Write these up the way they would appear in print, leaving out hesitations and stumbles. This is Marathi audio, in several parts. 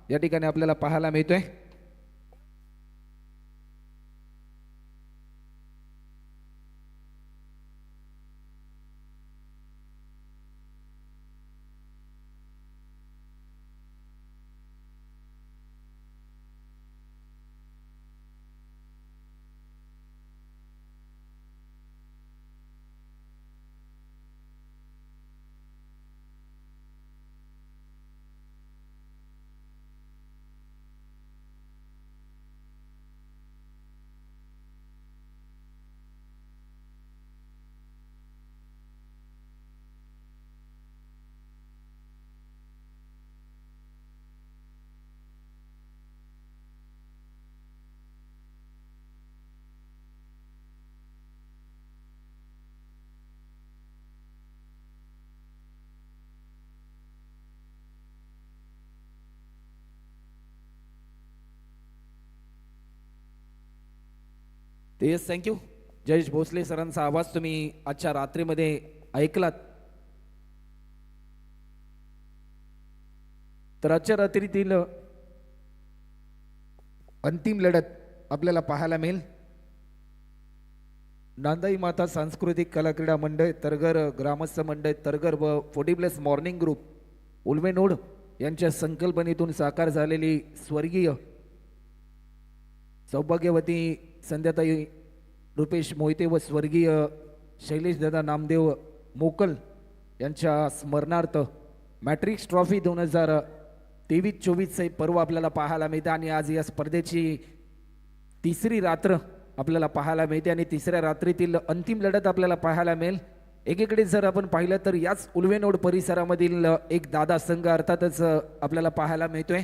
या ठिकाणी आपल्याला पाहायला मिळतोय। तेच थँक्यू जयेश भोसले सरांचा आवाज तुम्ही आजच्या रात्रीमध्ये ऐकलात। तर आजच्या रात्रीतील अंतिम लढत आपल्याला पाहायला मिळेल। नांदाई माता सांस्कृतिक कला क्रीडा मंडळ तरगर ग्रामस्थ मंडळ तरगर व 40+ मॉर्निंग ग्रुप उल्मेनोड यांच्या संकल्पनेतून साकार झालेली स्वर्गीय सौभाग्यवती संध्याताई रुपेश मोहिते व स्वर्गीय शैलेश दादा नामदेव मोकल यांच्या स्मरणार्थ मॅट्रिक्स ट्रॉफी 2023-24 पर्व आपल्याला पाहायला मिळते आणि आज या स्पर्धेची तिसरी रात्र आपल्याला पाहायला मिळते आणि तिसऱ्या रात्रीतील अंतिम लढत आपल्याला पाहायला मिळेल। एकीकडे जर आपण पाहिलं तर याच उल्वेनोड परिसरामधील एक दादा संघ अर्थातच आपल्याला पाहायला मिळतोय।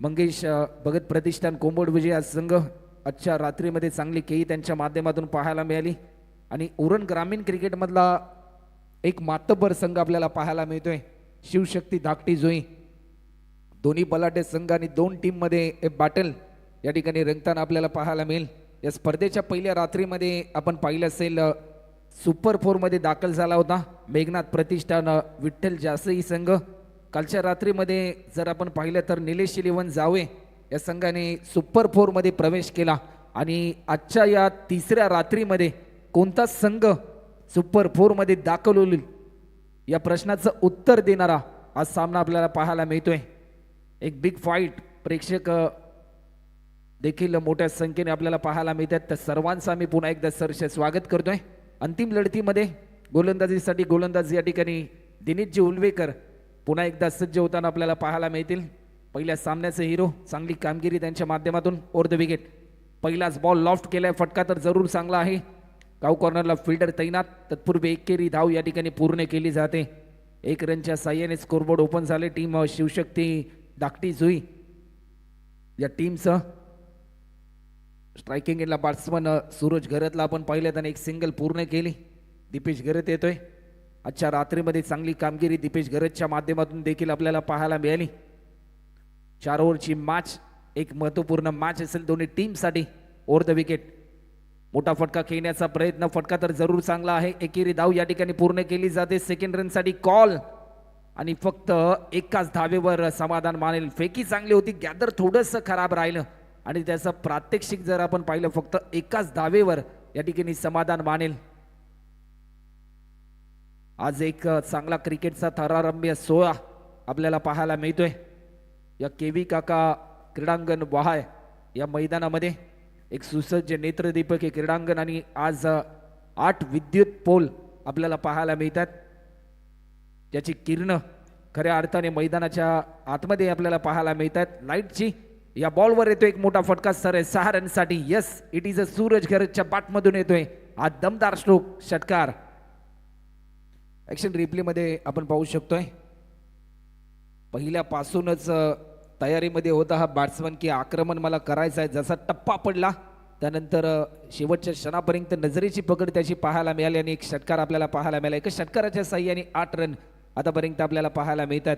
मंगेश भगत प्रतिष्ठान कोंबड विजय संघ आजच्या रात्रीमध्ये चांगली खेळी त्यांच्या माध्यमातून पाहायला मिळाली आणि उरण ग्रामीण क्रिकेटमधला एक मातब्बर संघ आपल्याला पाहायला मिळतोय शिवशक्ती धाकटी जोई। दोन्ही बलाढ्य संघ आणि दोन टीममध्ये एक बॅटल या ठिकाणी रंगताना आपल्याला पाहायला मिळेल। या स्पर्धेच्या पहिल्या रात्रीमध्ये आपण पाहिलं असेल सुपर 4 मध्ये दाखल झाला होता मेघनाथ प्रतिष्ठान विठ्ठल जासई संघ। कालच्या रात्रीमध्ये जर आपण पाहिलं तर निलेश 11 जावे या संघाने सुपर 4 मध्ये प्रवेश केला आणि आजच्या या तिसऱ्या रात्रीमध्ये कोणता संघ सुपर 4 मध्ये दाखल होईल या प्रश्नाचं उत्तर देणारा आज सामना आपल्याला पाहायला मिळतोय। एक बिग फाईट प्रेक्षक देखील मोठ्या संख्येने आपल्याला पाहायला मिळतात। तर सर्वांचं आम्ही पुन्हा एकदा सरसे स्वागत करतोय। अंतिम लढतीमध्ये गोलंदाजीसाठी गोलंदाज या ठिकाणी दिनेशजी उलवेकर पुन्हा एकदा सज्ज होताना आपल्याला पाहायला मिळतील। पहिल्या सामन्याचे हिरो चांगली कामगिरी त्यांच्या माध्यमातून ओव्हर द विकेट पहिलाच बॉल लॉफ्ट केलाय फटका तर जरूर चांगला आहे। गाव कॉर्नरला फिल्डर तैनात तत्पूर्वी एकेरी धाव या ठिकाणी पूर्ण केली जाते। 1 रनच्या साह्याने स्कोरबोर्ड ओपन झाले। टीम शिवशक्ती धाकटी जुई या टीमचं स्ट्रायकिंग एंडला बॅट्समन सूरज घरतला आपण पाहिलं त्याने एक सिंगल पूर्ण केली। दीपेश घरत येतोय। आजच्या रात्रीमध्ये चांगली कामगिरी दीपेश घरतच्या माध्यमातून देखील आपल्याला पाहायला मिळाली। 4 ओव्हरची मॅच एक महत्त्वपूर्ण मॅच असेल दोन्ही टीमसाठी। ओव्हर द विकेट मोठा फटका खेळण्याचा प्रयत्न फटका तर जरूर चांगला आहे। एकेरी धाव या ठिकाणी पूर्ण केली जाते। सेकंड रनसाठी कॉल आणि फक्त एकाच धावेवर समाधान मानेल। फेकी चांगली होती गॅदर थोडंसं खराब राहिलं आणि त्याचं प्रात्यक्षिक जर आपण पाहिलं फक्त एकाच धावेवर या ठिकाणी समाधान मानेल। आज एक चांगला क्रिकेटचा थरारम्य सोहळा आपल्याला पाहायला मिळतोय। या केवी काका क्रीडांगण वहाय या मैदानामध्ये एक सुसज्ज नेत्रदीपक हे क्रीडांगण आणि आज 8 विद्युत पोल आपल्याला पाहायला मिळतात ज्याची किरण खऱ्या अर्थाने मैदानाच्या आतमध्ये आपल्याला पाहायला मिळतात। लाईटची या बॉलवर येतोय एक मोठा फटका सर 6 रनसाठी। Yes it is a Suraj घरतच्या बॅटमधून येतोय हा दमदार स्ट्रोक षटकार। ऍक्शन रिप्ले मध्ये आपण पाहू शकतोय पहिल्यापासूनच तयारीमध्ये होता हा बॅट्समन की आक्रमण मला करायचं आहे। जसा टप्पा पडला त्यानंतर शेवटच्या क्षणापर्यंत नजरेची पकड त्याची पाहायला मिळाली आणि एक षटकार आपल्याला पाहायला मिळाला। एका षटकाराच्या साह्याने 8 रन आतापर्यंत आपल्याला पाहायला मिळतात।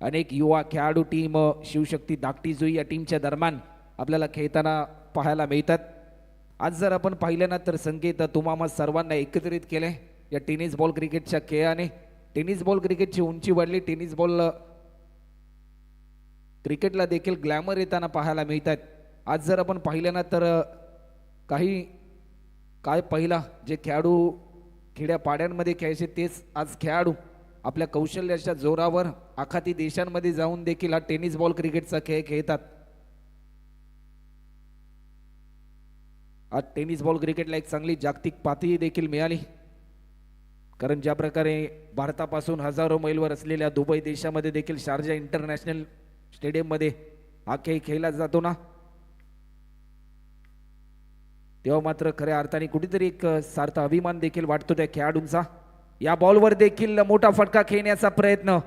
अनेक युवा खेळाडू टीम शिवशक्ती धाकटी जुई या टीमच्या दरम्यान आपल्याला खेळताना पाहायला मिळतात। आज जर आपण पाहिलं ना तर संकेत तुम्हाला सर्वांना एकत्रित केले या टेनिस बॉल क्रिकेटच्या खेळाने। टेनिस बॉल क्रिकेटची उंची वाढली। टेनिस बॉल क्रिकेटला देखील ग्लॅमर येताना पाहायला मिळतात. आज जर आपण पाहिलं ना तर काही काय पहिला जे खेळाडू खेड्यापाड्यांमध्ये खेळायचे तेच आज खेळाडू आपल्या कौशल्याच्या जोरावर आखाती देशांमध्ये जाऊन देखील हा टेनिस बॉल क्रिकेटचा खेळ खेळतात. आज टेनिस बॉल क्रिकेटला एक चांगली जागतिक पातळी देखील मिळाली, कारण ज्या प्रकारे भारतापासून हजारो मैलवर असलेल्या दुबई देशामध्ये देखील शारजा इंटरनॅशनल स्टेडियममध्ये हा खेळ खेळला जातो ना, तेव्हा मात्र खऱ्या अर्थाने कुठेतरी एक सार्थ अभिमान देखील वाटतो त्या खेळाडूंचा. या बॉलवर देखील मोठा फटका खेळण्याचा प्रयत्न,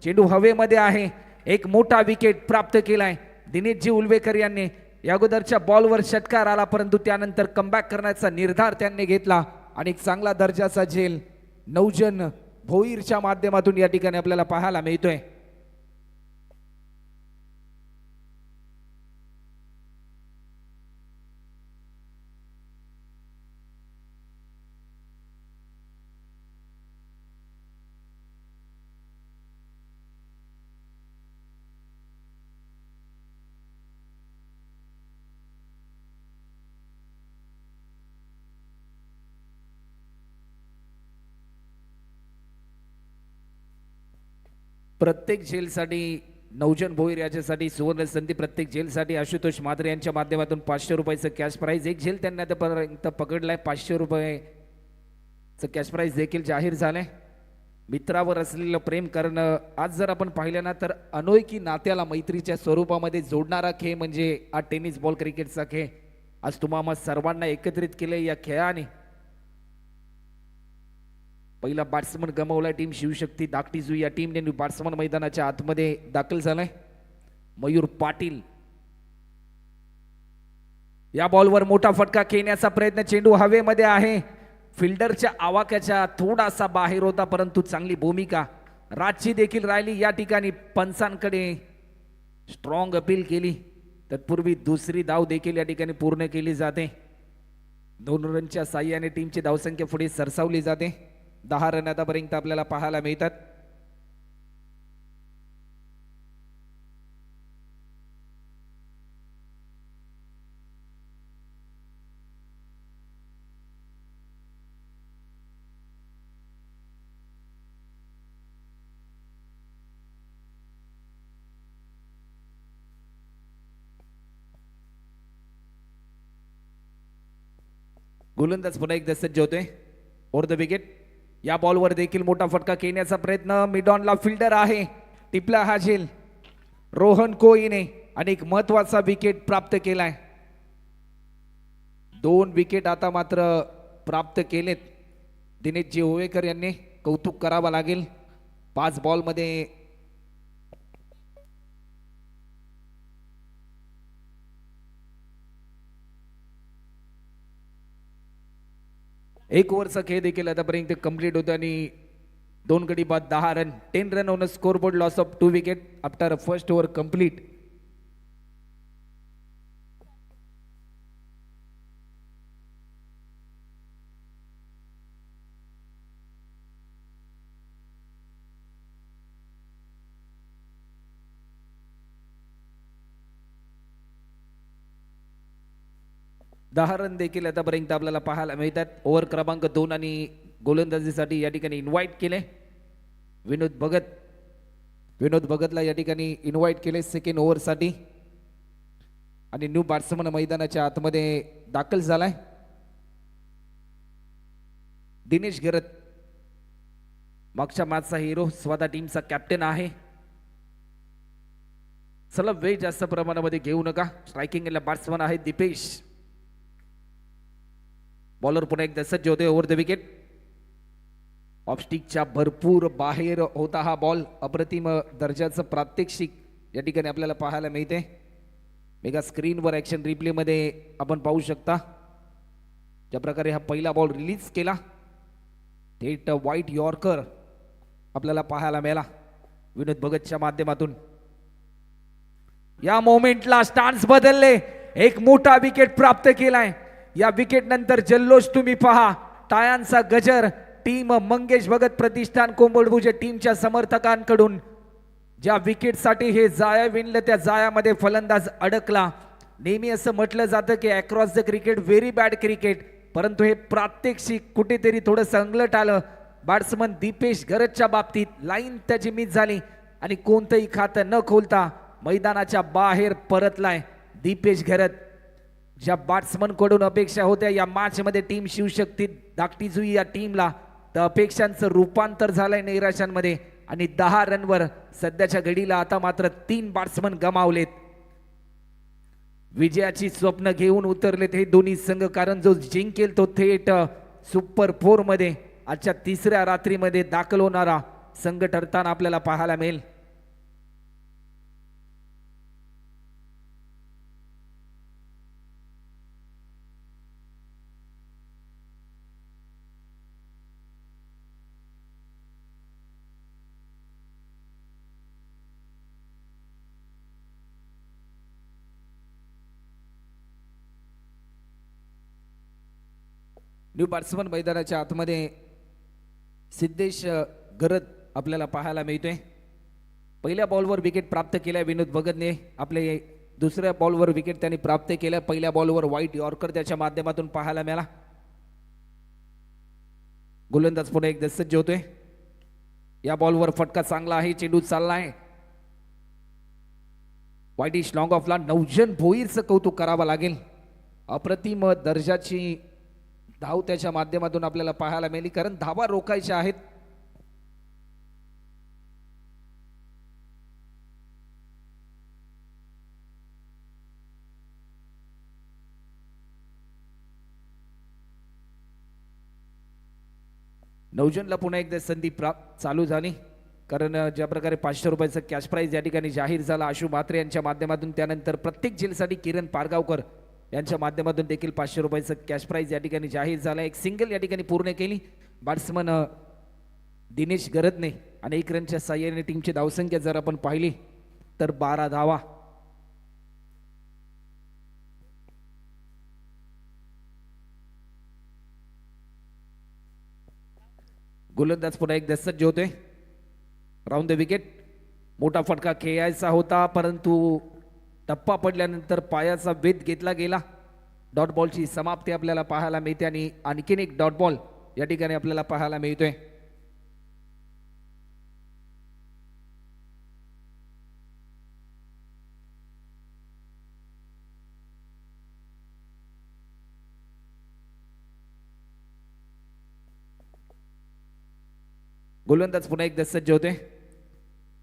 चेंडू हवेमध्ये आहे, एक मोठा विकेट प्राप्त केलाय दिनेशजी उलवेकर यांनी. या अगोदरच्या बॉलवर षटकार आला, परंतु त्यानंतर कमबॅक करण्याचा निर्धार त्यांनी घेतला आणि एक चांगला दर्जाचा झेल नौजन भोईरच्या माध्यमातून या ठिकाणी आपल्याला पाहायला मिळतोय. प्रत्येक झेलसाठी नौजन भोईर याच्यासाठी सुवर्ण संधी, प्रत्येक झेलसाठी आशुतोष मात्रे यांच्या माध्यमातून 500 रुपयाचं कॅश प्राइज. एक झेल त्यांनी आतापर्यंत पकडलाय, 500 रुपयाचं कॅश प्राइज देखील जाहीर झालंय. मित्रावर असलेलं प्रेम करणं, आज जर आपण पाहिलं ना तर अनोळखी नात्याला मैत्रीच्या स्वरूपामध्ये जोडणारा खेळ म्हणजे हा टेनिस बॉल क्रिकेटचा खेळ. आज तुम्हा सर्वांना एकत्रित केले या खेळाने. पहिला बॅट्समन गमावला टीम शिवशक्ती धाकटीजू या टीमने. बॅट्समन मैदानाच्या आतमध्ये दाखल झालाय मयूर पाटील. या बॉलवर मोठा फटका खेळण्याचा प्रयत्न, चेंडू हवेमध्ये आहे, फिल्डरच्या आवाक्याच्या थोडासा बाहेर होता, परंतु चांगली भूमिका राजची देखील राहिली. या ठिकाणी पंचांकडे स्ट्रॉंग अपील केली, तत्पूर्वी दुसरी धाव देखील या ठिकाणी पूर्ण केली जाते. 2 रनच्या साह्याने टीमची धावसंख्या पुढे सरसावली जाते. 10 रन आतापर्यंत आपल्याला पाहायला मिळतात. गोलंदाज पुन्हा एकदा सज्ज होतोय ओव्हर द विकेट. या बॉलवर देखील मोठा फटका खेळण्याचा प्रयत्न, मिडॉनला फिल्डर आहे, टिपला हा झेल रोहन कोईने आणि एक महत्वाचा विकेट प्राप्त केलाय. 2 विकेट आता मात्र प्राप्त केलेत दिनेशजी ओवेकर यांनी, कौतुक करावं लागेल. 5 बॉलमध्ये एक ओव्हरचा खेळ देखील आतापर्यंत कंप्लीट होतो आणि 2 गडी बाद 10 run. 10 run on a score board, loss of 2 wicket after first over complete. दहा रन देखील आतापर्यंत आपल्याला पाहायला मिळतात. ओव्हर क्रमांक 2 आणि गोलंदाजीसाठी या ठिकाणी इन्व्हाइट केले विनोद भगत. विनोद भगतला या ठिकाणी इन्व्हाइट केले सेकंड ओव्हरसाठी आणि न्यू बॅट्समन मैदानाच्या आतमध्ये दाखल झालाय दिनेश घरत. मागच्या मॅचचा हिरो, स्वतः टीमचा कॅप्टन आहे. चला वेळ जास्त प्रमाणामध्ये घेऊ नका. स्ट्रायकिंगला बॅट्समन आहे दीपेश. बॉलर पुन्हा एकदा सज्ज होते ओव्हर द विकेट. ऑफस्टिकच्या भरपूर बाहेर होता हा बॉल. अप्रतिम दर्जाचं प्रात्यक्षिक या ठिकाणी आपल्याला पाहायला मिळते. मेगा स्क्रीनवर ॲक्शन रिप्लेमध्ये आपण पाहू शकता ज्या प्रकारे हा पहिला बॉल रिलीज केला, थेट व्हाईट यॉर्कर आपल्याला पाहायला मिळाला विनोद भगतच्या माध्यमातून. या मोमेंटला स्टान्स बदलले, एक मोठा विकेट प्राप्त केलाय. या विकेट नंतर जल्लोष तुम्ही पहा, टाळ्यांचा गजर टीम मंगेश भगत प्रतिष्ठान कोंबडभुज टीमच्या समर्थकांकडून ज्या विकेटसाठी हे जाळं विणलं त्या जाळ्यामध्ये फलंदाज अडकला. नेहमी असं म्हटलं जातं की across the cricket very bad cricket, परंतु हे प्रात्यक्षिक कुठेतरी थोडं संगलट आलं. बॅट्समन दीपेश घरतच्या बाबतीत लाईन त्याची मिस झाली आणि कोणतंही खातं न खोलता मैदानाच्या बाहेर परतलाय दीपेश घरत. ज्या बॅट्समन कडून अपेक्षा होत्या या मॅच मध्ये टीम शिवशक्ती धाकटी जुई या टीमला, तर अपेक्षांचं रूपांतर झालंय निराशांमध्ये आणि 10 रनवर सध्याच्या घडीला आता मात्र 3 बॅट्समन गमावलेत. विजयाची स्वप्न घेऊन उतरलेत हे दोन्ही संघ, कारण जो जिंकेल तो थेट सुपर 4 मध्ये आजच्या तिसऱ्या रात्रीमध्ये दाखल होणारा संघ ठरताना आपल्याला पाहायला मिळेल. न्यू बॅट्समन मैदानाच्या आतमध्ये सिद्धेश गरत आपल्याला पाहायला मिळतोय. पहिल्या बॉलवर विकेट प्राप्त केल्या विनोद भगतने. आपले दुसऱ्या बॉलवर विकेट त्यांनी प्राप्त केल्या. पहिल्या बॉलवर व्हाईट यॉर्कर त्याच्या माध्यमातून पाहायला मिळाला. गोलंदाज पुन्हा एक सज्ज होतोय. या बॉलवर फटका चांगला आहे, चेंडू चालला आहे. वाईटिश लॉंग ऑफला नवजन भोईरचं कौतुक करावं लागेल. अप्रतिम दर्जाची धाव त्याच्या माध्यमातून आपल्याला पाहायला मिळाली, कारण धावा रोखायच्या आहेत. नवजनला पुन्हा एकदा संधी चालू झाली, कारण ज्या प्रकारे 500 रुपयाचं कॅश प्राइज या ठिकाणी जाहीर झाला आशु म्हात्रे यांच्या माध्यमातून. त्यानंतर प्रत्येक झेलसाठी किरण पारगावकर यांच्या माध्यमातून देखील 500 रुपयाचं कॅश प्राइज या ठिकाणी जाहीर झालं. एक सिंगल या ठिकाणी पूर्ण केली बॅट्समन दिनेश गरतने आणि 1 रनच्या साह्याने टीमची धावसंख्या जर आपण पाहिली तर 12 धावा. गोलंदाज पुन्हा एक सज्ज होते. Round the wicket. मोठा फटका खेळायचा होता, परंतु टप्पा पडल्यानंतर पायाचा वेध घेतला गेला. डॉट बॉलची समाप्ती आपल्याला पाहायला मिळते आणि आणखीन एक डॉट बॉल या ठिकाणी आपल्याला पाहायला मिळतोय. गोलंदाज पुन्हा एक सज्ज होते.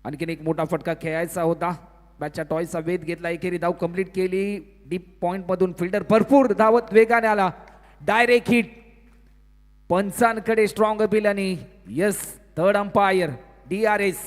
आणखीन एक मोठा फटका खेळायचा होता. बॅटच्या टॉयचा वेध घेतला, एकेरी धाव कंप्लीट केली. डीप पॉइंट मधून फिल्डर भरपूर धावत वेगाने आला. Direct hit. पंचांकडे स्ट्रॉंग अपील आणि yes third umpire DRS.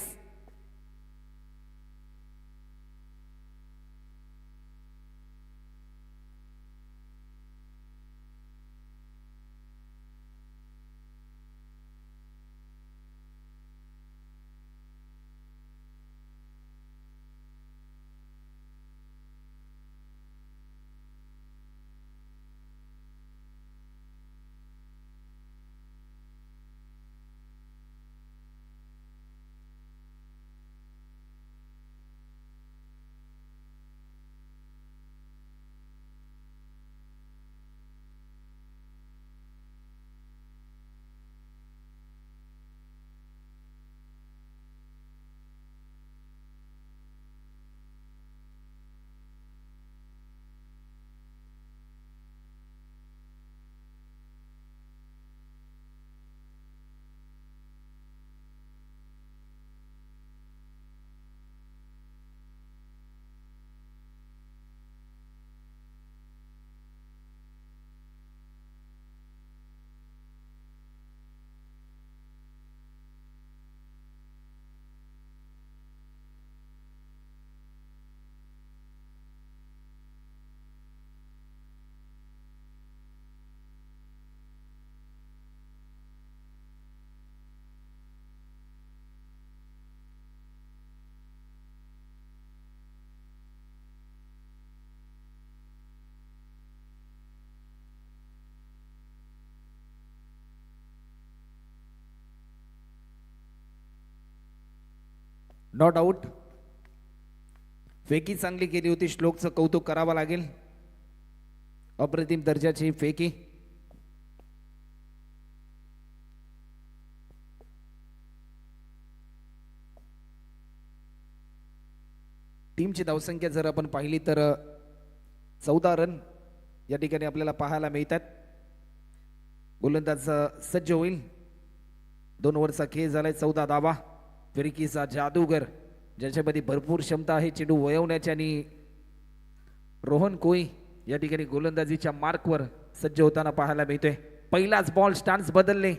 Not out. फेकी चांगली केली होती, श्लोकचं कौतुक करावं लागेल. अप्रतिम दर्जाची फेकी. टीमची धावसंख्या जर आपण पाहिली तर 14 रन या ठिकाणी आपल्याला पाहायला मिळतात. गोलंदाज सज्ज होईल. 2 ओव्हरचा खेळ झालाय. 14 धावा. फिरकीचा जादूगर ज्याच्यामध्ये भरपूर क्षमता आहे चेंडू वळवण्याची आणि रोहन कोई या ठिकाणी गोलंदाजीच्या मार्कवर सज्ज होताना पाहायला मिळतोय. पहिलाच बॉल स्टान्स बदलले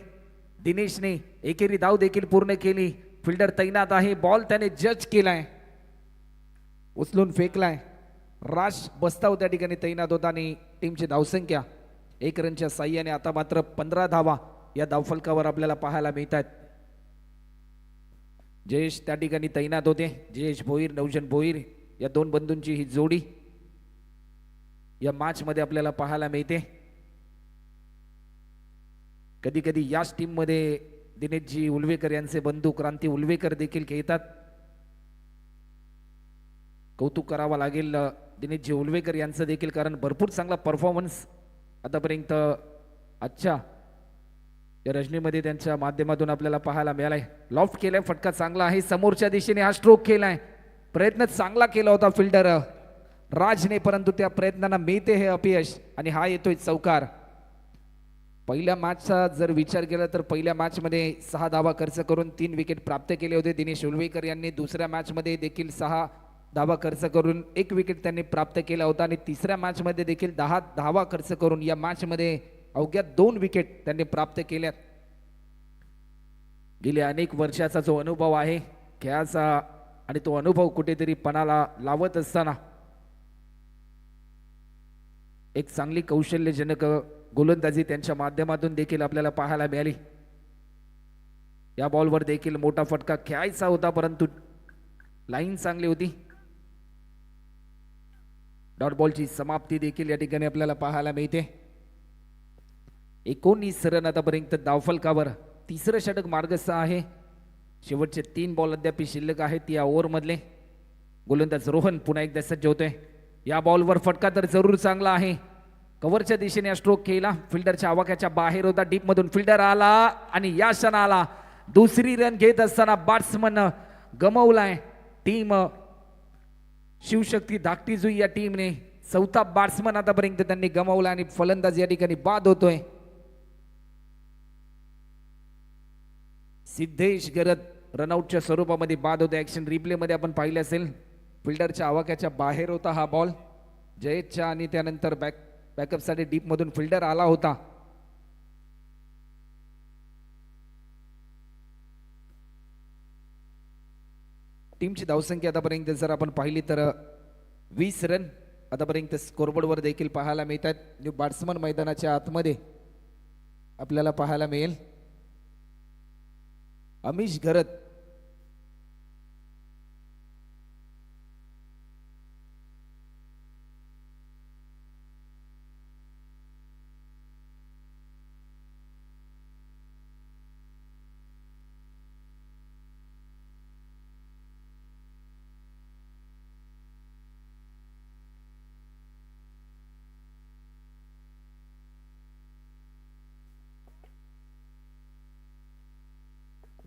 दिनेशने. एकेरी धाव देखील पूर्ण केली. फिल्डर तैनात आहे. बॉल त्याने जज केलाय, उचलून फेकलाय. राश बस्ताव त्या ठिकाणी तैनात होता आणि टीमची धावसंख्या 1 रनच्या साह्याने आता मात्र 15 धावा या धावफलकावर आपल्याला पाहायला मिळतात. जयेश त्या ठिकाणी तैनात होते. जयेश भोईर, नवजन भोईर या 2 बंधूंची ही जोडी या मॅच मध्ये आपल्याला पाहायला मिळते. कधी कधी याच टीम मध्ये दिनेशजी उलवेकर यांचे बंधू क्रांती उलवेकर देखील खेळतात. कौतुक करावा लागेल दिनेशजी उलवेकर यांचं देखील, कारण भरपूर चांगला परफॉर्मन्स आतापर्यंत आजच्या या रजनीमध्ये त्यांच्या माध्यमातून आपल्याला पाहायला मिळालाय. लॉफ्ट केलाय, फटका चांगला आहे. समोरच्या दिशेने हा स्ट्रोक केलाय. प्रयत्न चांगला केला होता फिल्डर राजने, परंतु त्या प्रयत्नांना मिळते हे अपयश आणि हा येतोय चौकार. पहिल्या मॅचचा जर विचार केला तर पहिल्या मॅचमध्ये 6 धावा खर्च करून 3 विकेट प्राप्त केले होते दिनेश उलवेकर यांनी. दुसऱ्या मॅचमध्ये देखील 6 धावा खर्च करून 1 विकेट त्यांनी प्राप्त केला होता आणि तिसऱ्या मॅचमध्ये देखील 10 धावा खर्च करून या मॅचमध्ये अवघ्या 2 विकेट त्यांनी प्राप्त केल्यात. गेल्या अनेक वर्षाचा जो अनुभव आहे खेळाचा आणि तो अनुभव कुठेतरी पणाला लावत असताना एक चांगली कौशल्यजनक गोलंदाजी त्यांच्या माध्यमातून देखील आपल्याला पाहायला मिळाली. या बॉलवर देखील मोठा फटका खेळायचा होता, परंतु लाईन चांगली होती. डॉट बॉलची समाप्ती देखील या ठिकाणी आपल्याला पाहायला मिळते. 19 रन आतापर्यंत धावफलकावर. तिसरं षटक मार्गस्थ आहे. शेवटचे 3 बॉल अद्याप शिल्लक आहेत या ओव्हरमधले. गोलंदाज रोहन पुन्हा एकदा सज्ज होतोय. या बॉलवर फटका तर जरूर चांगला आहे. कव्हरच्या दिशेने स्ट्रोक केला. फिल्डरच्या आवाक्याच्या बाहेर होता. डीप मधून फिल्डर आला आणि या क्षणाला दुसरी रन घेत असताना बॅट्समन गमवलाय. टीम शिवशक्ती धाकटी जुई या टीमने 4था बॅट्समन आतापर्यंत त्यांनी गमावला आणि फलंदाज या ठिकाणी बाद होतोय. सिद्धेश गरत रनआउटच्या स्वरूपामध्ये बाद होते. ऍक्शन रिप्ले मध्ये आपण पाहिले असेल फिल्डरच्या आवाक्याच्या बाहेर होता हा बॉल जयेशच्या आणि त्यानंतर बॅकअपसाठी डीप मधून फिल्डर आला होता. टीमची धावसंख्या आतापर्यंत जर आपण पाहिली तर 20 रन आतापर्यंत स्कोरबोर्डवर देखील पाहायला मिळतात. न्यू बॅट्समन मैदानाच्या आतमध्ये आपल्याला पाहायला मिळेल. अमिश घरत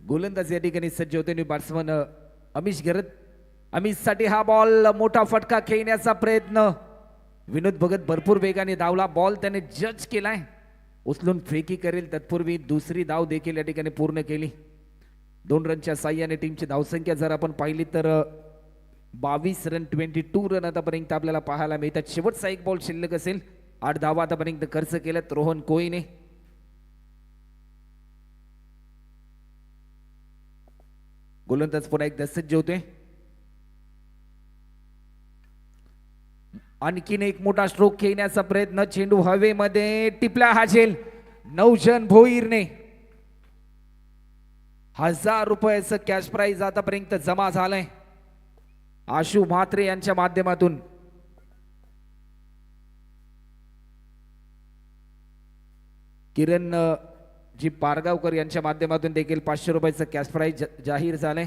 गोलंदाज या ठिकाणी सज्ज होते. न्यू बॅट्समन अमिश घरत. अमिश साठी हा बॉल मोठा फटका खेळण्याचा प्रयत्न. विनोद भगत भरपूर वेगाने धावला. बॉल त्याने जज केलाय. उचलून फेकी करेल तत्पूर्वी दुसरी धाव देखील या ठिकाणी पूर्ण केली. 2 रनच्या साह्याने टीमची धावसंख्या जर आपण पाहिली तर 22 रन 22 रन आतापर्यंत आपल्याला पाहायला मिळतात. शेवटचा 1 बॉल शिल्लक असेल. 8 धावा आतापर्यंत खर्च केल्यात रोहन कोईने. गोलंदाज पुन्हा एकदा सज्ज होते. आणखीन एक मोठा स्ट्रोक खेळण्याचा प्रयत्न. चेंडू हवेमध्ये टिपला हा झेल. नवजन भोईरने 1000 रुपयाचं कॅश प्राइज आतापर्यंत जमा झालंय आशु म्हात्रे यांच्या माध्यमातून. किरण जी पारगावकर यांच्या माध्यमातून देखील 500 रुपयाचं कॅश प्राइज जाहीर झालंय.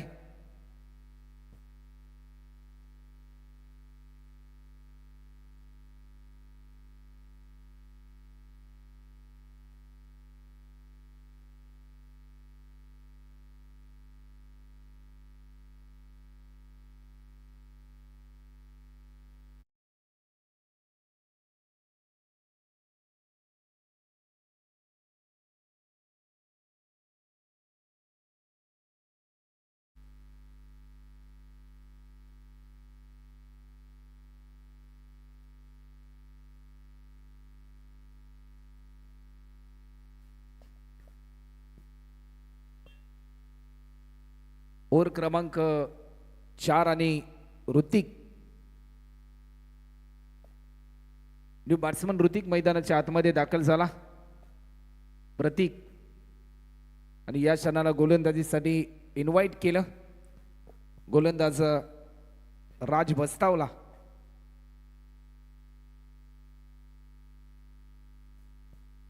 ओव्हर क्रमांक 4 आणि ऋतिक न्यू बॅट्समन ऋतिक मैदानाच्या आतमध्ये दाखल झाला. प्रतीक आणि या क्षणाला गोलंदाजीसाठी इन्व्हाइट केलं. गोलंदाज राज बस्तावला.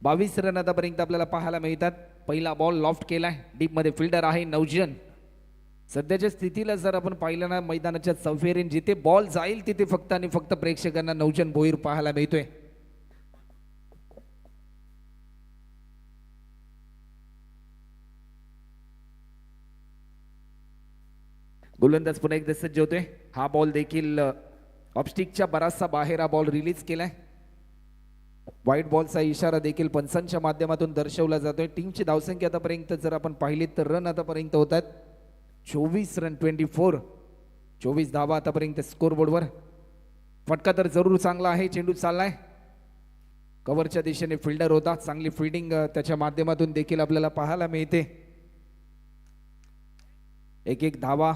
बावीस रन आतापर्यंत आपल्याला पाहायला मिळतात. पहिला बॉल लॉफ्ट केलाय. डीप मध्ये फिल्डर आहे नवजन. सध्याच्या स्थितीला जर आपण पाहिलं ना मैदानाच्या चौफेरीन जिथे बॉल जाईल तिथे फक्त आणि फक्त प्रेक्षकांना नवजन भोईर पाहायला मिळतोय. गोलंदाज पुन्हा एकदा सज्ज होतोय. हा बॉल देखील ऑफस्टिकच्या बराचसा बाहेर हा बॉल रिलीज केलाय. व्हाईट बॉलचा इशारा देखील पंचांच्या माध्यमातून दर्शवला जातोय. टीमची धावसंख्या आतापर्यंत जर आपण पाहिली तर रन आतापर्यंत होतात 24 रन 24. 24 धावा आतापर्यंत स्कोर बोर्डवर. फटका तर जरूर चांगला आहे. चेंडू चाललाय. कव्हरच्या दिशेने फिल्डर होता. चांगली फिल्डिंग त्याच्या माध्यमातून देखील आपल्याला पाहायला मिळते. एक धावा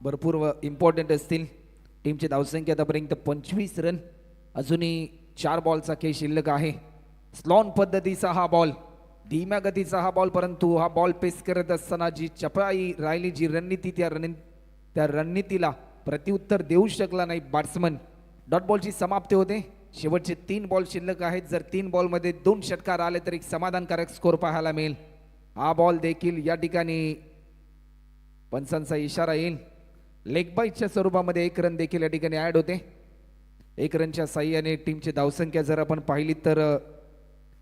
भरपूर इम्पॉर्टंट असतील. टीमची धावसंख्या आतापर्यंत 25 रन. अजूनही 4 बॉलचा खेळ शिल्लक आहे. स्लॉन पद्धतीचा हा बॉल, धीम्या गतीचा हा बॉल, परंतु हा बॉल पेस करत असताना जी चपळाई राहिली, जी रणनीती, त्या रणनीतीला प्रत्युत्तर देऊ शकला नाही बॅट्समन. डॉट बॉलची समाप्ती होते. शेवटचे 3 बॉल शिल्लक आहेत. जर 3 बॉलमध्ये 2 षटकार आले तर एक समाधानकारक स्कोर पाहायला मिळेल. हा बॉल देखील या ठिकाणी पंचांचा इशारा येईल. लेग बाईटच्या स्वरूपामध्ये 1 रन देखील या ठिकाणी ऍड होते. 1 रनच्या साह्याने टीमची धावसंख्या जर आपण पाहिली तर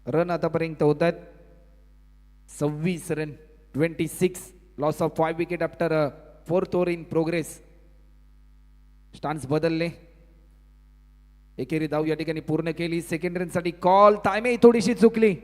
रन आतापर्यंत होत आहेत 26 run 26. Loss of 5 wicket after 4th over in progress. Stance बदलले. एकेरी धाव या ठिकाणी पूर्ण केली. Second रनसाठी call. टायमिंग थोडीशी चुकली.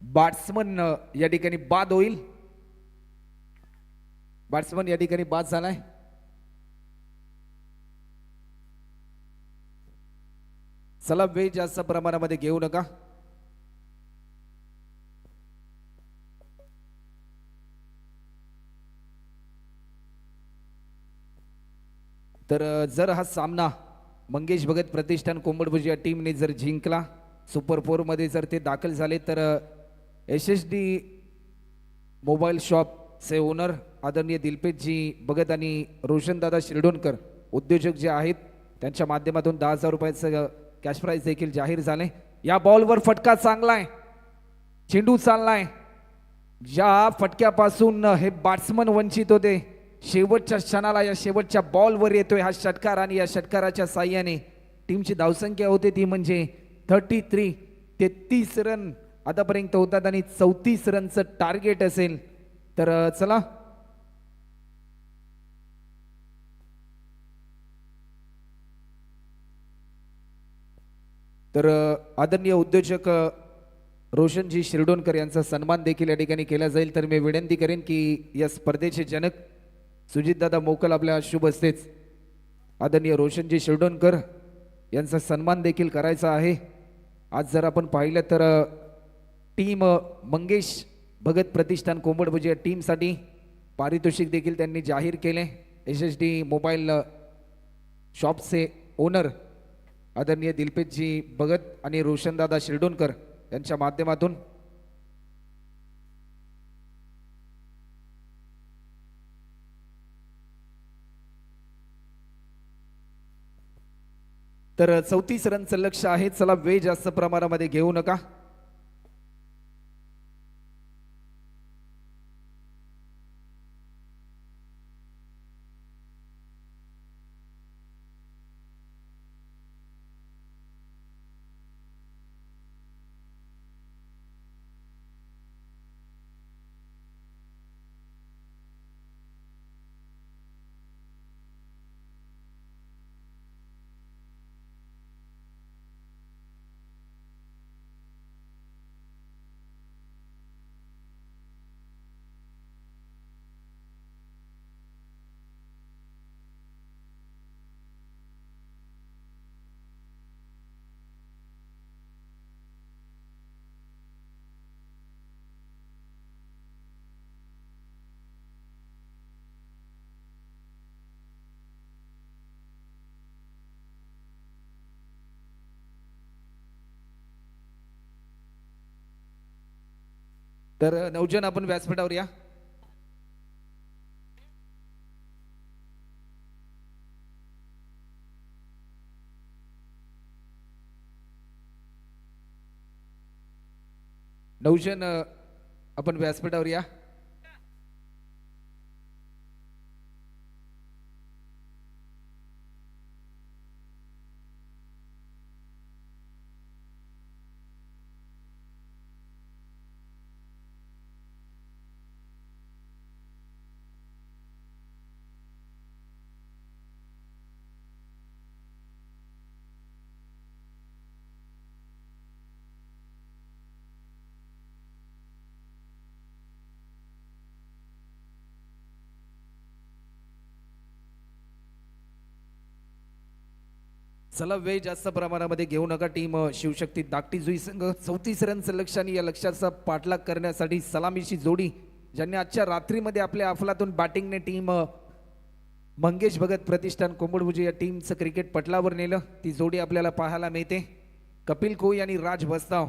बॅट्समन या ठिकाणी बाद होईल. बॅट्समन या ठिकाणी बाद झालाय. चला वेळ जास्त प्रमाणामध्ये घेऊ नका. तर जर हा सामना मंगेश भगत प्रतिष्ठान कोंबडभुज या टीमने जर जिंकला, सुपर 4 मध्ये जर ते दाखल झाले तर SSD मोबाईल शॉपचे ओनर आदरणीय दिलपेशजी भगत आणि रोशनदादा शिरडोणकर उद्योजक जे आहेत त्यांच्या माध्यमातून 10,000 रुपयाचं कॅश प्राइज देखील जाहीर झाले. या बॉलवर फटका चांगलाय. चेंडू चाललाय. ज्या फटक्यापासून हे बॅट्समन वंचित होते, शेवटच्या क्षणाला या शेवटच्या बॉलवर येतोय हा षटकार आणि या षटकाराच्या साह्याने टीमची धावसंख्या होते ती म्हणजे 33 रन आतापर्यंत होतात आणि 34 रनचं टार्गेट असेल. तर चला तर आदरणीय उद्योजक रोशनजी शिरडोणकर यांचा सन्मान देखील या ठिकाणी केला जाईल. तर मी विनंती करेन की या स्पर्धेचे जनक सुजितदादा मोकल आपल्या शुभ हस्तेच आदरणीय रोशनजी शिरडोणकर यांचा सन्मान देखील करायचा आहे. आज जर आपण पाहिलं तर टीम मंगेश भगत प्रतिष्ठान कोंबडभुज या टीमसाठी पारितोषिक देखील त्यांनी जाहीर केले. SSD मोबाईल शॉपचे ओनर आदरणीय दिलपेशजी भगत आणि रोशनदादा शिरडोणकर यांच्या माध्यमातून तर 34 रनचं लक्ष आहे. चला वेळ जास्त प्रमाणामध्ये घेऊ नका. तर 9 जण आपण व्यासपीठावर या. नौजन आपण व्यासपीठावर या. चला वेळ जास्त प्रमाणामध्ये घेऊ नका. टीम शिवशक्ती दाकटी जुई संघ 34 रनचं लक्ष आणि या लक्ष्याचा पाठलाग करण्यासाठी सलामीची जोडी ज्यांनी आजच्या रात्रीमध्ये आपल्या अफलातून बॅटिंगने टीम मंगेश भगत प्रतिष्ठान कोंबडभुजी या टीमचं क्रिकेट पटलावर नेलं. ती जोडी आपल्याला पाहायला मिळते. कपिल कोई आणि राज बस्ताव.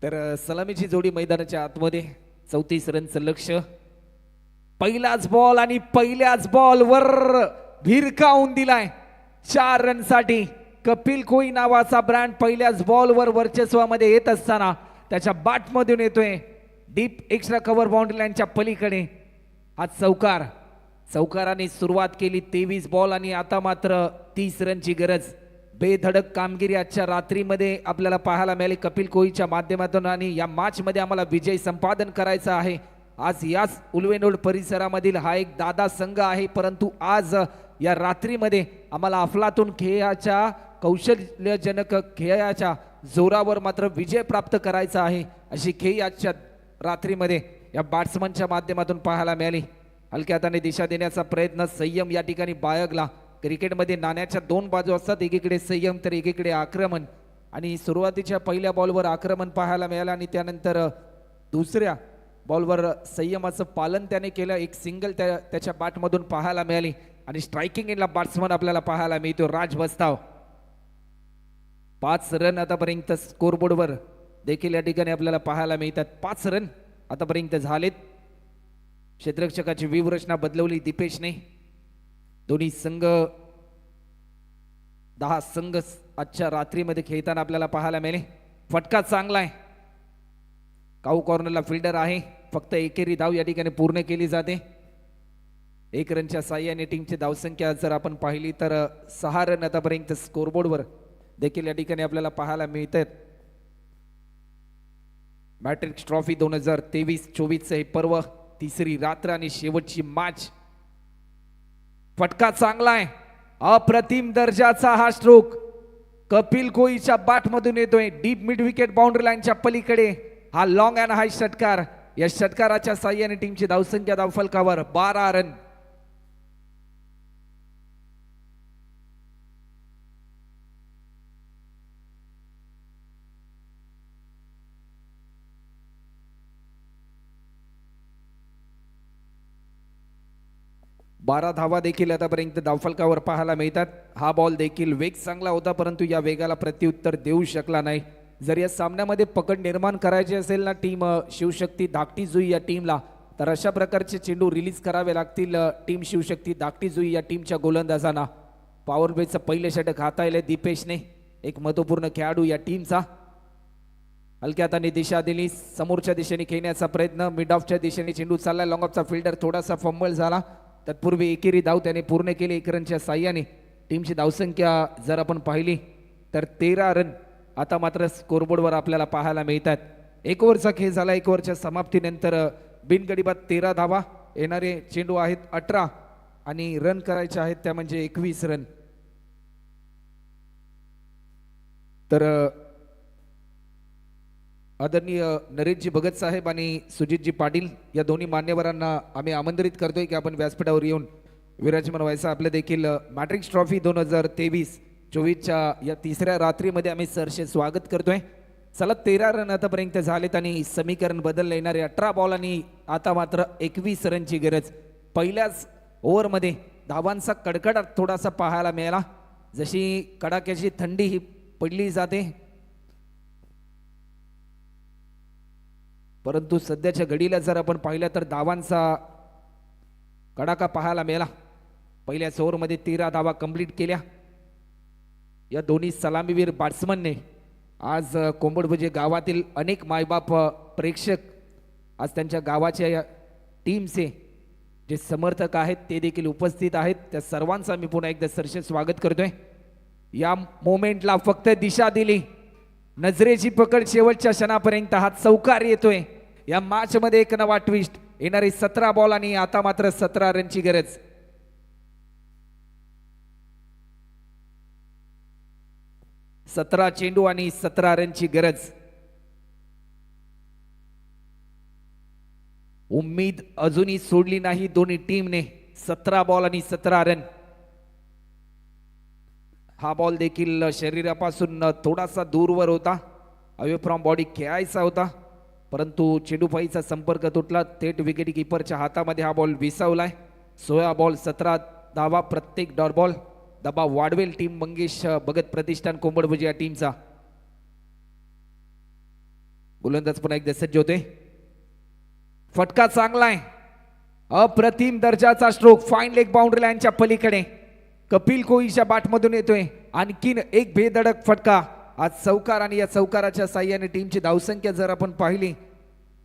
तर सलामीची जोडी मैदानाच्या आतमध्ये 34 रनचं लक्ष. पहिलाच बॉल आणि पहिल्याच बॉलवर भिरकावून दिलाय 4 रनसाठी. कपिल कोई नावाचा ब्रँड पहिल्याच बॉलवर वर्चस्वामध्ये येत असताना त्याच्या बॅटमधून येतोय डीप एक्स्ट्रा कव्हर बाउंड्री लाईनच्या पलीकडे हा चौकार. चौकाराने सुरुवात केली 23 बॉल आणि आता मात्र 30 रनची गरज. बेधडक कामगिरी आजच्या रात्रीमध्ये आपल्याला पाहायला मिळाली कपिल कोईच्या माध्यमातून आणि या मॅच मध्ये आम्हाला विजय संपादन करायचा आहे. आज याच उल्वेनोड परिसरामधील हा एक दादा संघ आहे, परंतु आज या रात्रीमध्ये आम्हाला अफलातून खेळाच्या कौशल्यजनक खेळाच्या जोरावर मात्र विजय प्राप्त करायचा आहे. अशी खेळ आजच्या रात्रीमध्ये या बॅट्समनच्या माध्यमातून पाहायला मिळाली. हलक्या हाताने दिशा देण्याचा प्रयत्न, संयम या ठिकाणी बाळगला. क्रिकेटमध्ये नाण्याच्या 2 बाजू असतात, एकीकडे संयम तर एकीकडे आक्रमण. आणि सुरुवातीच्या पहिल्या बॉलवर आक्रमण पाहायला मिळालं आणि त्यानंतर दुसऱ्या बॉलवर संयमाचं पालन त्याने केलं. एक सिंगल त्याच्या बॅटमधून पाहायला मिळाली आणि स्ट्रायकिंग एंडला बॅट्समन आपल्याला पाहायला मिळतो राज बस्ताव. 5 रन आतापर्यंत स्कोरबोर्डवर देखील या ठिकाणी आपल्याला पाहायला मिळतात. 5 रन आतापर्यंत झालेत. क्षेत्ररक्षकाची व्यूहरचना बदलवली दीपेशने. दोन्ही संघ 10 संघ आजच्या रात्रीमध्ये खेळताना आपल्याला पाहायला मिळेल. फटका चांगला आहे. काऊ कॉर्नरला फिल्डर आहे. फक्त एकेरी धाव या ठिकाणी पूर्ण केली जाते. 1 रनच्या साह्याने टीमची धावसंख्या जर आपण पाहिली तर 6 रन आतापर्यंत स्कोरबोर्डवर देखील या ठिकाणी आपल्याला पाहायला मिळतात. मॅट्रिक्स ट्रॉफी 2023-24 हे पर्व, तिसरी रात्र आणि शेवटची मॅच. फटका चांगला आहे. अप्रतिम दर्जाचा हा स्ट्रोक कपिल कोईच्या बॅटमधून येतोय. डीप मिड विकेट बाउंड्री लाईनच्या पलीकडे हा लॉंग अँड हाय षटकार. या षटकाराच्या साह्याने टीमची धावसंख्या धावफलकावर 12 रन. बारा धावा देखील आतापर्यंत धावफलकावर पाहायला मिळतात. हा बॉल देखील वेग चांगला होता, परंतु या वेगाला प्रत्युत्तर देऊ शकला नाही. जर या सामन्यामध्ये पकड निर्माण करायची असेल ना टीम शिवशक्ती धाकटी जुई या टीमला, तर अशा प्रकारचे चेंडू रिलीज करावे लागतील टीम शिवशक्ती धाकटी जुई या टीमच्या गोलंदाजांना. पॉवर प्लेचं पहिले षटक हाताळले दीपेशने, एक महत्वपूर्ण खेळाडू या टीमचा. हलक्या हाताने दिशा दिली, समोरच्या दिशेने खेळण्याचा प्रयत्न, मिड ऑफच्या दिशेने चेंडू चालला. लॉंग ऑफचा फिल्डर थोडासा फंबल झाला. तत्पूर्वी एकेरी धाव त्याने पूर्ण केली 1 रनच्या साह्याने. टीमची धावसंख्या जर आपण पाहिली तर 13 रन आता मात्र स्कोरबोर्डवर आपल्याला पाहायला मिळतात. 1 ओव्हरचा खेळ झाला. 1 ओव्हरच्या समाप्तीनंतर बिनगडीबाद 13 धावा. येणारे चेंडू आहेत 18 आणि रन करायचे आहेत त्या म्हणजे 21 रन. तर आदरणीय नरेशजी भगत साहेब आणि सुजितजी पाटील या दोन्ही मान्यवरांना आम्ही आमंत्रित करतोय की आपण व्यासपीठावर येऊन विराजमान व्हायचं. आपलं देखील मॅट्रिक्स ट्रॉफी 2023-24च्या या तिसऱ्या रात्रीमध्ये आम्ही सरसे स्वागत करतोय. चला 13 रन आतापर्यंत झालेत आणि समीकरण बदललं. येणारे 18 बॉल आणि आता मात्र 21 रनची गरज. पहिल्याच ओव्हरमध्ये धावांचा कडकडाट थोडासा पाहायला मिळाला. जशी कडाक्याची थंडी ही पडली जाते, परंतु सध्याच्या घडीला जर आपण पाहिलं तर धावांचा कडाका पाहायला मिळाला. पहिल्याच ओव्हरमध्ये 13 धावा कंप्लीट केल्या. या दोन्ही सलामीवीर बॅट्समनने आज कोंबडभुजे गावातील अनेक मायबाप प्रेक्षक, आज त्यांच्या गावाच्या या टीमचे जे समर्थक आहेत ते देखील उपस्थित आहेत. त्या सर्वांचं मी पुन्हा एकदा सरसे स्वागत करतोय. या मोमेंटला फक्त दिशा दिली, नजरेची पकड शेवटच्या क्षणापर्यंत हा चौकार येतोय. या मॅच मध्ये एक नवा ट्विस्ट. येणारी 17 बॉल आणि आता मात्र 17 रनची गरज. सतरा चेंडू आणि 17 रनची गरज. उम्मीद अजूनही सोडली नाही दोन्ही टीमने. 17 बॉल आणि 17 रन. हा बॉल देखील शरीरापासून थोडासा दूरवर होता, अवे फ्रॉम बॉडी खेळायचा होता, परंतु चेंडूपाईचा संपर्क तुटला. थेट विकेट किपरच्या हातामध्ये हा बॉल विसावलाय. 16 बॉल 17 धावा, प्रत्येक डॉट बॉल. दबाव वाढवेल टीम मंगेश भगत प्रतिष्ठान कोंबडभुजे या टीमचा. गोलंदाज पुन्हा एकदा सज्ज होते. फटका चांगला आहे. अप्रतिम दर्जाचा स्ट्रोक फाईन लेग बाउंड्री लाईनच्या पलीकडे कपिल कोईच्या बॅटमधून येतोय. आणखीन एक बेधडक फटका. आज चौकार आणि या चौकाराच्या साह्याने टीमची धावसंख्या जर आपण पाहिली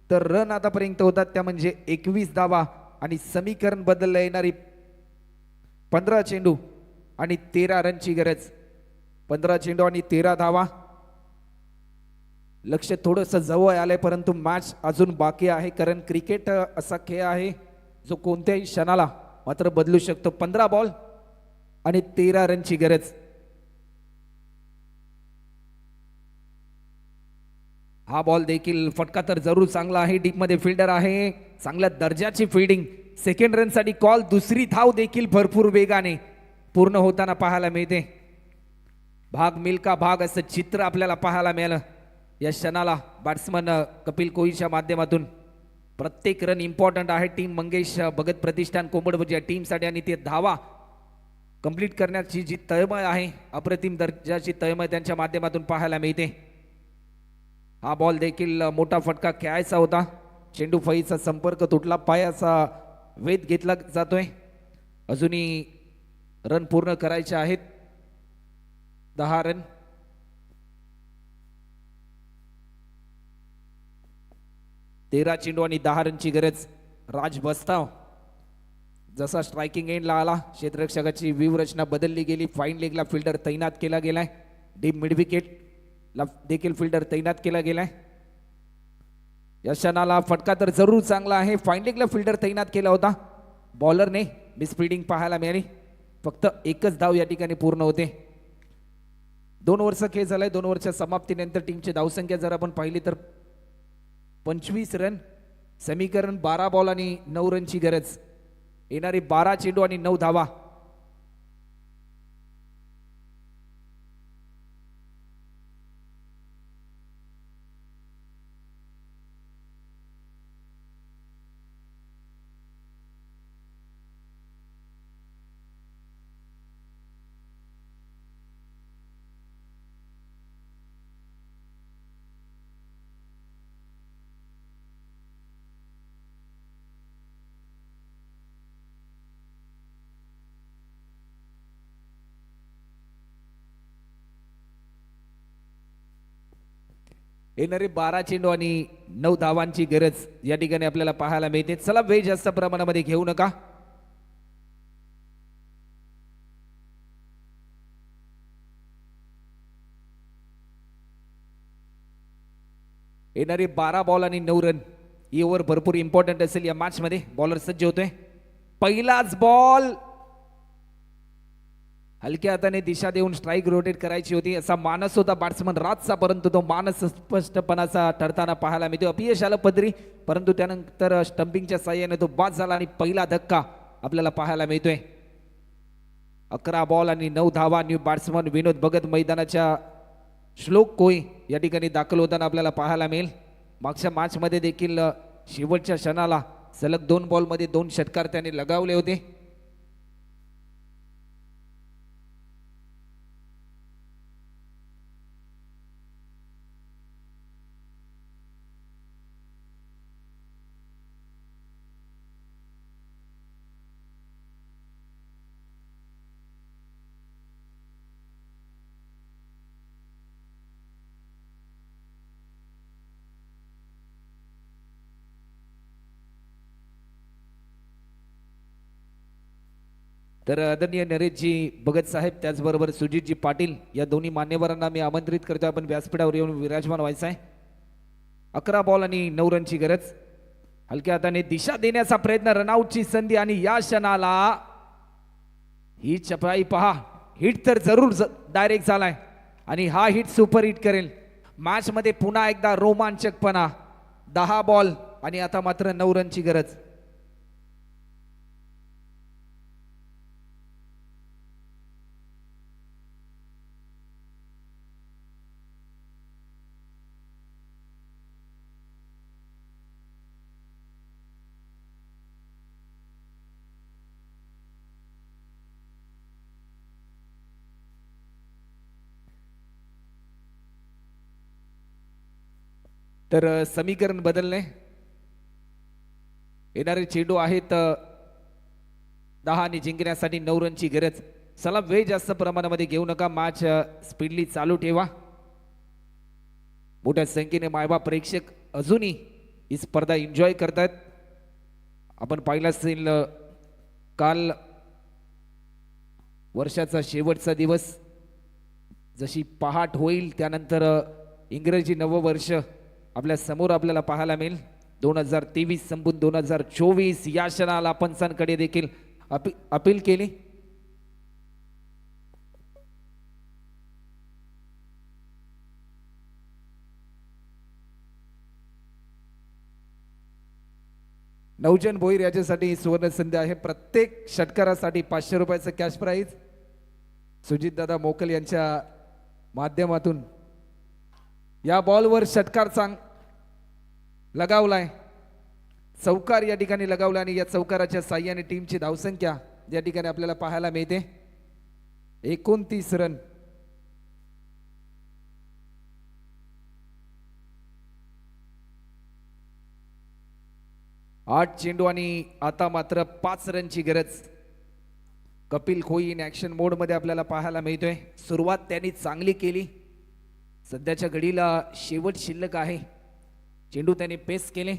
तर रन आतापर्यंत होतात त्या म्हणजे 21 धावा आणि समीकरण बदललं. येणारी 15 चेंडू आणि 13 रनची गरज. 15 चेंडू आणि 13 धावा. लक्ष थोडंसं जवळ आलंय, परंतु मॅच अजून बाकी आहे, कारण क्रिकेट असा खेळ आहे जो कोणत्याही क्षणाला मात्र बदलू शकतो. 15 बॉल आणि 13 रनची गरज. हा बॉल देखील फटका तर जरूर चांगला आहे. डीप मध्ये फिल्डर आहे, चांगल्या दर्जाची फिल्डिंग. सेकंड रन साठी कॉल. दुसरी धाव देखील भरपूर वेगाने पूर्ण होताना पाहायला मिळते. भाग मिल्का भाग असं चित्र आपल्याला पाहायला मिळालं या क्षणाला बॅट्समन कपिल कोईच्या माध्यमातून. प्रत्येक रन इम्पॉर्टंट आहे टीम मंगेश भगत प्रतिष्ठान कोंबडभुजे या टीमसाठी, आणि ते धावा कंप्लीट करण्याची जी तळमळ आहे, अप्रतिम दर्जाची तळमळ त्यांच्या माध्यमातून पाहायला मिळते. हा बॉल देखील मोठा फटका खेळायचा होता. चेंडू फळीचा संपर्क तुटला, पायाचा वेध घेतला जातोय. अजूनही रन पूर्ण करायचे आहेत. 10 रन. तेरा चेंडू आणि 10 रनची गरज. राज बस्ताव जसा स्ट्रायकिंग एंडला आला क्षेत्ररक्षकाची व्यूहरचना बदलली गेली. फाईन लेगला फिल्डर तैनात केला गेलाय. डीप मिड विकेटला देखील फिल्डर तैनात केला गेलाय. या क्षणाला फटका तर जरूर चांगला आहे. फाईन लेगला फिल्डर तैनात केला होता. बॉलरने मिसफिल्डिंग पाहायला मिळाली. फक्त एकच धाव या ठिकाणी पूर्ण होते. 2 ओव्हरचा खेळ झालाय. 2 ओव्हरच्या समाप्तीनंतर टीमची धावसंख्या जर आपण पाहिली तर 25 रन. समीकरण 12 बॉल आणि 9 रनची गरज. येणारे 12 चेंडू आणि 9 धावा. येणारे 12 चेंडू आणि 9 धावांची गरज या ठिकाणी आपल्याला पाहायला मिळते. चला वेळ जास्त प्रमाणामध्ये घेऊ नका. येणारे 12 बॉल आणि 9 रन. ही ओव्हर भरपूर इम्पॉर्टंट असेल या मॅच मध्ये. बॉलर सज्ज होतोय. पहिलाच बॉल हलक्या हाताने दिशा देऊन स्ट्राईक रोटेट करायची होती असा मानस होता बॅट्समन राजचा, परंतु तो मानस स्पष्टपणाचा ठरताना पाहायला मिळतो. अपयश आलं पदरी, परंतु त्यानंतर स्टंपिंगच्या साह्याने तो बाद झाला आणि पहिला धक्का आपल्याला पाहायला मिळतोय. 11 बॉल आणि 9 धावा. न्यू बॅट्समन विनोद भगत मैदानाच्या श्लोक कोई या ठिकाणी दाखल होताना आपल्याला पाहायला मिळेल. मागच्या मॅच मध्ये देखील शेवटच्या क्षणाला सलग 2 बॉलमध्ये 2 षटकार त्याने लगावले होते. तर आदरणीय नरेशजी भगत साहेब त्याचबरोबर सुजितजी पाटील या दोन्ही मान्यवरांना मी आमंत्रित करतो. आपण व्यासपीठावर येऊन विराजमान व्हायचं आहे. 11 बॉल आणि 9 रनची गरज. हलक्या हाताने दिशा देण्याचा प्रयत्न. रनआउटची संधी आणि या क्षणाला ही चपळाई पहा. हिट तर जरूर डायरेक्ट झालाय आणि हा हिट सुपर हिट करेल. मॅच मध्ये पुन्हा एकदा रोमांचकपणा. 10 बॉल आणि आता मात्र 9 रनची गरज. तर समीकरण बदलणे. येणारे चेंडू आहेत 10 आणि जिंकण्यासाठी 9 रनची गरज. चला वेळ जास्त प्रमाणामध्ये घेऊ नका. मॅच स्पीडली चालू ठेवा. मोठ्या संख्येने मायबाप प्रेक्षक अजूनही ही स्पर्धा एन्जॉय करतात. आपण पाहिलं असेल काल वर्षाचा शेवटचा दिवस. जशी पहाट होईल त्यानंतर इंग्रजी नववर्ष आपल्या समोर आपल्याला पाहायला मिळेल. 2023 संपून 2024 या क्षणाला पंचांकडे देखील अपील केली. नवजन भोईर याच्यासाठी सुवर्ण संधी आहे. प्रत्येक षटकारासाठी 500 रुपयाचं कॅश प्राईज सुजितदादा मोकल यांच्या माध्यमातून. या बॉलवर षटकार लगावलाय. चौकार या ठिकाणी लगावला आणि या चौकाराच्या साह्याने टीमची धावसंख्या या ठिकाणी आपल्याला पाहायला मिळते 29 रन. आठ चेंडू आणि आता मात्र 5 रनची गरज. कपिल खोई इन ॲक्शन मोडमध्ये आपल्याला पाहायला मिळतोय. सुरुवात त्यांनी चांगली केली. सध्याच्या घडीला शेवट शिल्लक आहे. चेंडू त्यांनी पेस केले.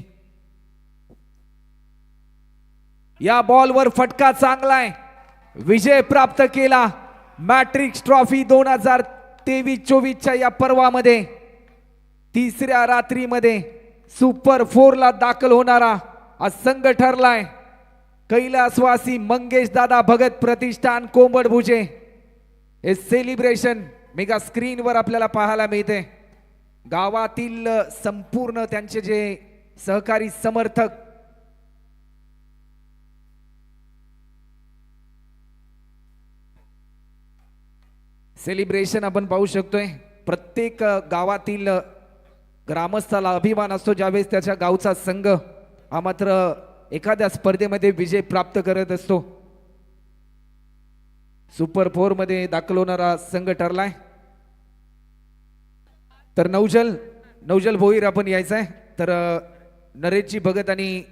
या बॉलवर फटका चांगला आहे. विजय प्राप्त केला. मॅट्रिक्स ट्रॉफी 2023-24च्या या पर्वामध्ये तिसऱ्या रात्रीमध्ये सुपर 4 ला दाखल होणारा हा संघ ठरलाय. कैलासवासी मंगेश दादा भगत प्रतिष्ठान कोंबडभुजे. हे सेलिब्रेशन मेगा स्क्रीनवर आपल्याला पाहायला मिळते. गावातील संपूर्ण त्यांचे जे सहकारी समर्थक सेलिब्रेशन आपण पाहू शकतोय. प्रत्येक गावातील ग्रामस्थाला अभिमान असतो ज्यावेळेस त्याच्या गावचा संघ हा मात्र एखाद्या स्पर्धेमध्ये विजय प्राप्त करत असतो. सुपर 4 मध्ये दाखल होणारा संघ ठरलाय. तर नौजल भोईर आपण यायचंय. तर नरेशजी भगत आणि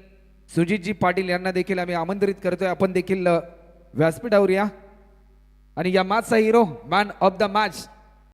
सुजितजी पाटील यांना देखील आम्ही आमंत्रित करतोय. आपण देखील व्यासपीठावर या. आणि या मॅचचा hero man of the match